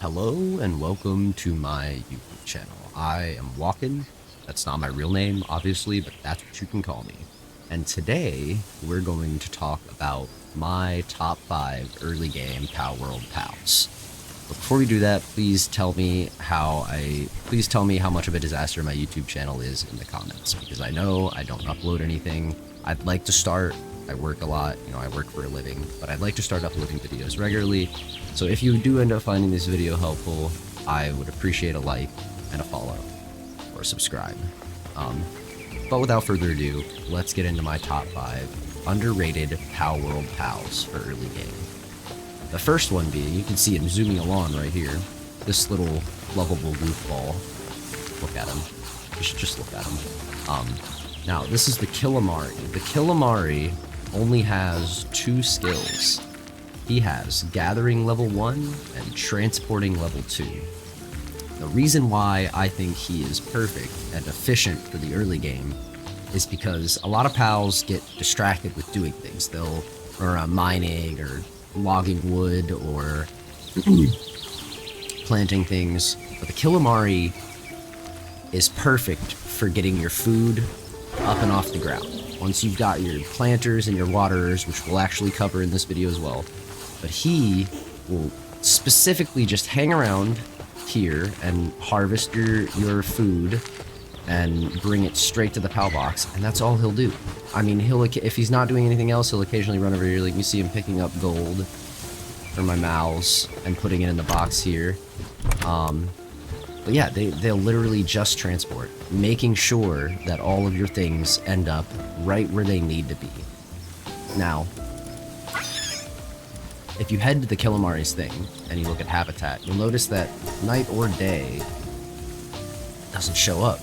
Hello and welcome to my YouTube channel. I am Walken. That's not my real name, obviously, but that's what you can call me. And today we're going to talk about my top 5 early game Pal World pals. But before we do that, please tell me how much of a disaster my YouTube channel is in the comments, because I know I don't upload anything. I'd like to start. I work a lot, I work for a living, but I'd like to start uploading videos regularly. So if you do end up finding this video helpful, I would appreciate a like and a follow or subscribe. But without further ado, let's get into my top 5 underrated Pal World pals for early game. The first one being, you can see it zooming along right here, this little lovable goofball. Look at him. You should just look at him. Now, this is the Kaliri. The Kaliri only has 2 skills. He has Gathering level 1 and Transporting level 2. The reason why I think he is perfect and efficient for the early game is because a lot of pals get distracted with doing things. They'll run around mining or logging wood or planting things. But the Kaliri is perfect for getting your food up and off the ground. Once you've got your planters and your waterers, which we'll actually cover in this video as well, but he will specifically just hang around here and harvest your food and bring it straight to the PAL box, and that's all he'll do. I mean, if he's not doing anything else, he'll occasionally run over here. Like you see him picking up gold for my mouse and putting it in the box here. But yeah, they'll literally just transport, making sure that all of your things end up right where they need to be. Now, if you head to the Kaliri's thing and you look at habitat, you'll notice that night or day doesn't show up.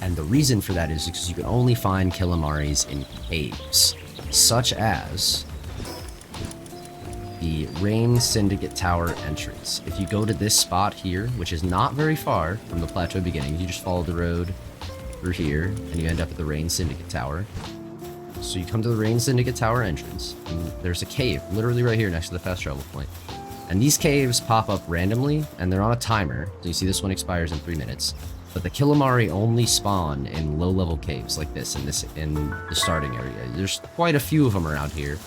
And the reason for that is because you can only find Kaliri's in caves, such as the Rain Syndicate Tower entrance. If you go to this spot here, which is not very far from the plateau beginning, you just follow the road through here, and you end up at the Rain Syndicate Tower. So you come to the Rain Syndicate Tower entrance, and there's a cave literally right here next to the fast travel point. And these caves pop up randomly, and they're on a timer. So you see this one expires in 3 minutes. But the Kaliri only spawn in low-level caves like this in the starting area. There's quite a few of them around here.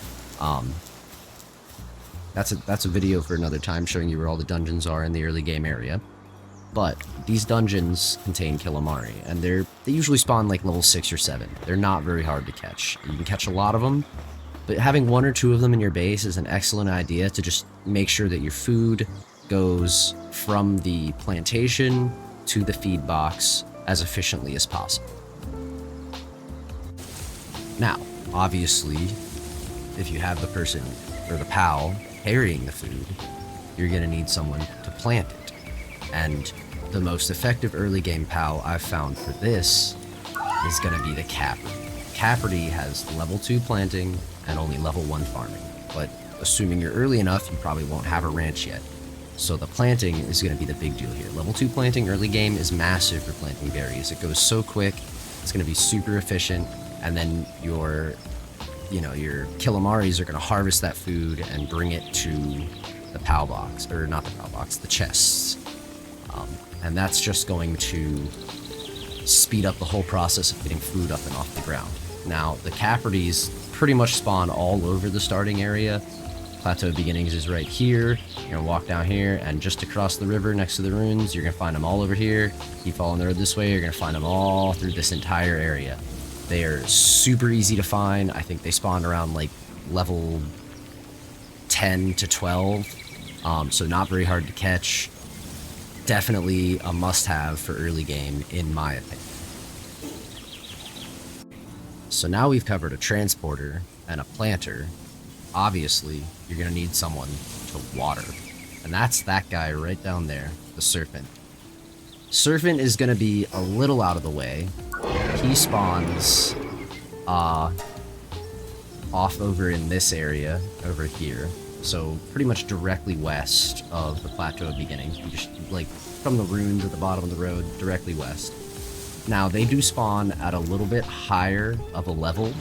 That's a video for another time showing you where all the dungeons are in the early game area. But these dungeons contain Kaliri, and they usually spawn like level 6 or 7. They're not very hard to catch. You can catch a lot of them, but having 1 or 2 of them in your base is an excellent idea to just make sure that your food goes from the plantation to the feed box as efficiently as possible. Now, obviously, if you have the person or the pal carrying the food, you're going to need someone to plant it. And the most effective early game pal I've found for this is going to be the Caperty. Caperty has level 2 planting and only level 1 farming, but assuming you're early enough, you probably won't have a ranch yet. So the planting is going to be the big deal here. Level 2 planting early game is massive for planting berries. It goes so quick, it's going to be super efficient, and then your Kaliri's are going to harvest that food and bring it to the PAL box, or not the PAL box, the chests. And that's just going to speed up the whole process of getting food up and off the ground. Now, the Caperties pretty much spawn all over the starting area. Plateau Beginnings is right here. You're going to walk down here, and just across the river next to the ruins, you're going to find them all over here. Keep following the road this way, you're going to find them all through this entire area. They are super easy to find. I think they spawn around like level 10 to 12, so not very hard to catch. Definitely a must-have for early game, in my opinion. So now we've covered a transporter and a planter. Obviously, you're going to need someone to water, and that's that guy right down there, the Serpent. Serpent is going to be a little out of the way. He spawns off over in this area over here, so pretty much directly west of the plateau beginning. You just like from the ruins at the bottom of the road, directly west. Now they do spawn at a little bit higher of a level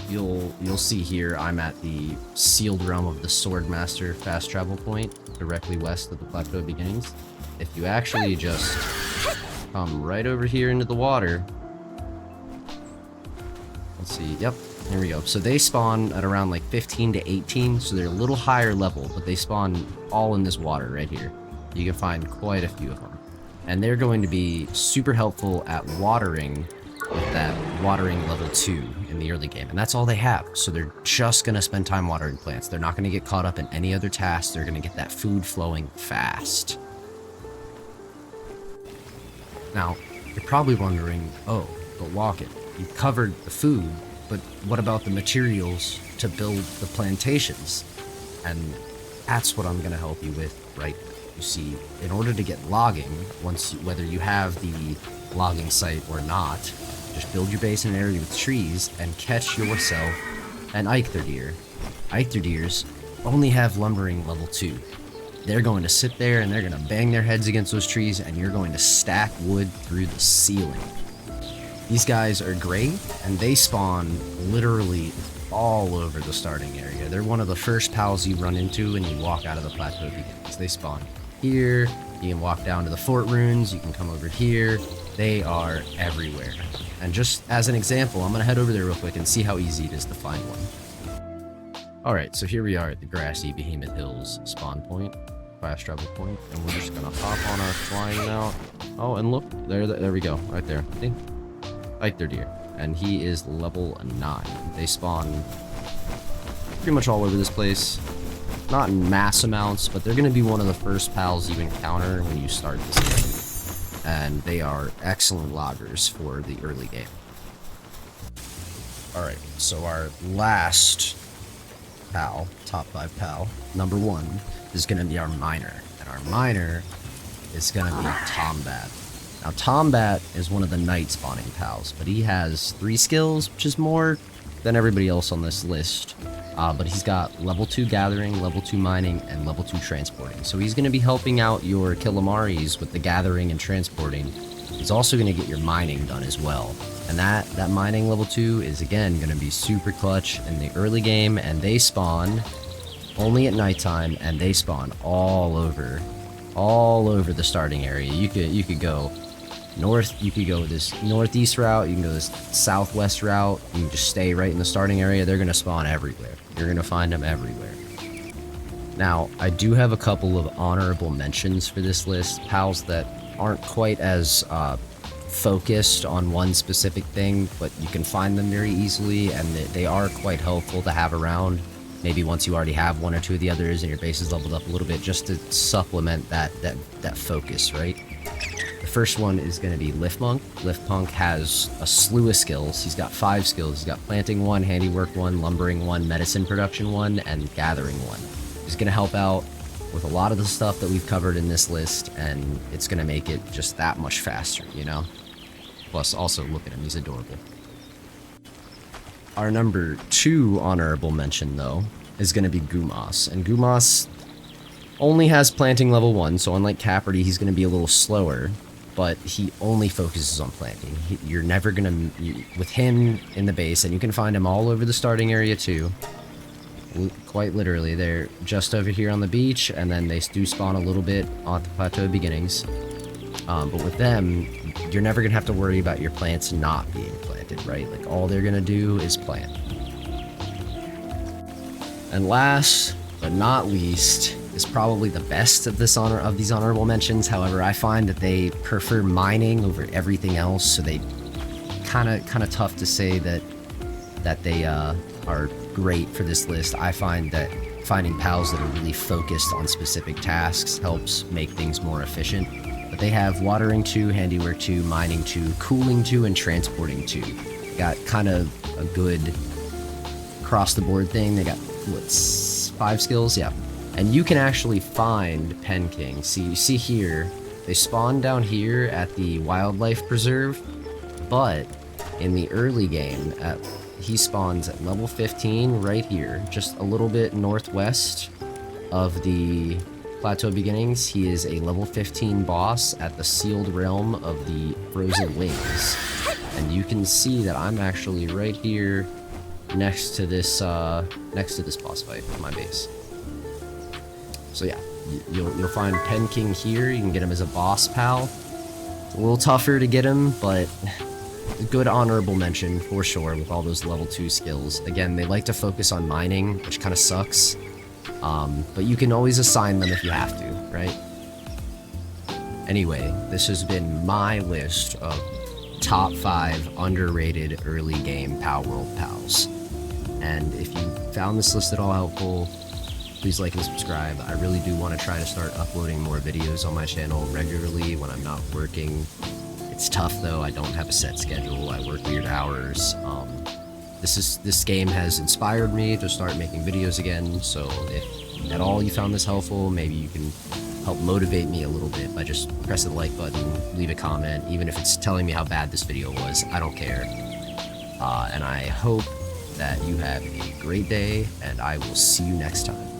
you'll see here I'm at the sealed realm of the Swordmaster fast travel point, directly west of the Plateau Beginnings. If you actually just come right over here into the water, let's see, yep, here we go. So they spawn at around like 15 to 18, so they're a little higher level, but they spawn all in this water right here. You can find quite a few of them. And they're going to be super helpful at watering with that watering level 2 in the early game. And that's all they have. So they're just going to spend time watering plants. They're not going to get caught up in any other tasks. They're going to get that food flowing fast. Now, you're probably wondering, oh, but Walken, you covered the food, but what about the materials to build the plantations? And that's what I'm going to help you with right now. You see, in order to get logging, whether you have the logging site or not, just build your base in an area with trees and catch yourself an Eiktherdeer. Eiktherdeers only have lumbering level 2. They're going to sit there and they're going to bang their heads against those trees, and you're going to stack wood through the ceiling. These guys are great, and they spawn literally all over the starting area. They're one of the first pals you run into when you walk out of the Plateau Beginnings. They spawn here, you can walk down to the fort ruins, you can come over here. They are everywhere. And just as an example, I'm going to head over there real quick and see how easy it is to find one. Alright, so here we are at the grassy Behemoth Hills spawn point, fast travel point, and we're just going to hop on our flying mount. Oh, and look, there we go, right there. See? Eiktherdeer, and he is level 9. They spawn pretty much all over this place. Not in mass amounts, but they're going to be one of the first pals you encounter when you start this game. And they are excellent loggers for the early game. Alright, so our last pal, top 5 pal, number 1, is going to be our miner. And our miner is going to be Tomat. Now, Tomat is one of the night spawning pals, but he has 3 skills, which is more than everybody else on this list. But he's got level 2 gathering, level 2 mining, and level 2 transporting. So he's going to be helping out your Kilamaris with the gathering and transporting. He's also going to get your mining done as well. And that mining level 2 is, again, going to be super clutch in the early game, and they spawn only at nighttime, and they spawn all over the starting area. You could go north, you could go this northeast route, you can go this southwest route, you can just stay right in the starting area. They're going to spawn everywhere. You're going to find them everywhere. Now, I do have a couple of honorable mentions for this list, pals that aren't quite as focused on one specific thing, but you can find them very easily, and they are quite helpful to have around. Maybe once you already have 1 or 2 of the others and your base is leveled up a little bit, just to supplement that focus, right? The first one is going to be Liftmonk. Liftmonk has a slew of skills. He's got 5 skills. He's got planting 1, handiwork 1, lumbering 1, medicine production 1, and gathering 1. He's going to help out with a lot of the stuff that we've covered in this list, and it's going to make it just that much faster, you know? Plus, also, look at him. He's adorable. Our number 2 honorable mention, though, is going to be Gumas. And Gumas only has planting level 1, so unlike Caperty, he's going to be a little slower, but he only focuses on planting. You're never going to... With him in the base, and you can find him all over the starting area, too. Quite literally, they're just over here on the beach, and then they do spawn a little bit on the Plateau Beginnings. But with them, you're never going to have to worry about your plants not being planted, right? Like, all they're going to do is plant. And last, but not least, is probably the best of these honorable mentions. However, I find that they prefer mining over everything else, so they kind of tough to say that they are great for this list. I find that finding pals that are really focused on specific tasks helps make things more efficient. But they have watering 2, handiwork 2, mining 2, cooling 2, and transporting 2. Got kind of a good across the board thing. They got, what, 5 skills? Yeah. And you can actually find Pen King. See, you see here, they spawn down here at the wildlife preserve, but in the early game, he spawns at level 15 right here, just a little bit northwest of the Plateau Beginnings. He is a level 15 boss at the sealed realm of the Frozen Wings. And you can see that I'm actually right here next to this boss fight, my base. So yeah, you'll find Pen King here. You can get him as a boss pal. A little tougher to get him, but a good honorable mention for sure with all those level 2 skills. Again, they like to focus on mining, which kind of sucks. But you can always assign them if you have to, right? Anyway, this has been my list of top 5 underrated early game Pal World pals. And if you found this list at all helpful, please like and subscribe. I really do want to try to start uploading more videos on my channel regularly when I'm not working. It's tough though, I don't have a set schedule, I work weird hours. This game has inspired me to start making videos again, so if at all you found this helpful, maybe you can help motivate me a little bit by just pressing the like button, leave a comment, even if it's telling me how bad this video was, I don't care. And I hope that you have a great day, and I will see you next time.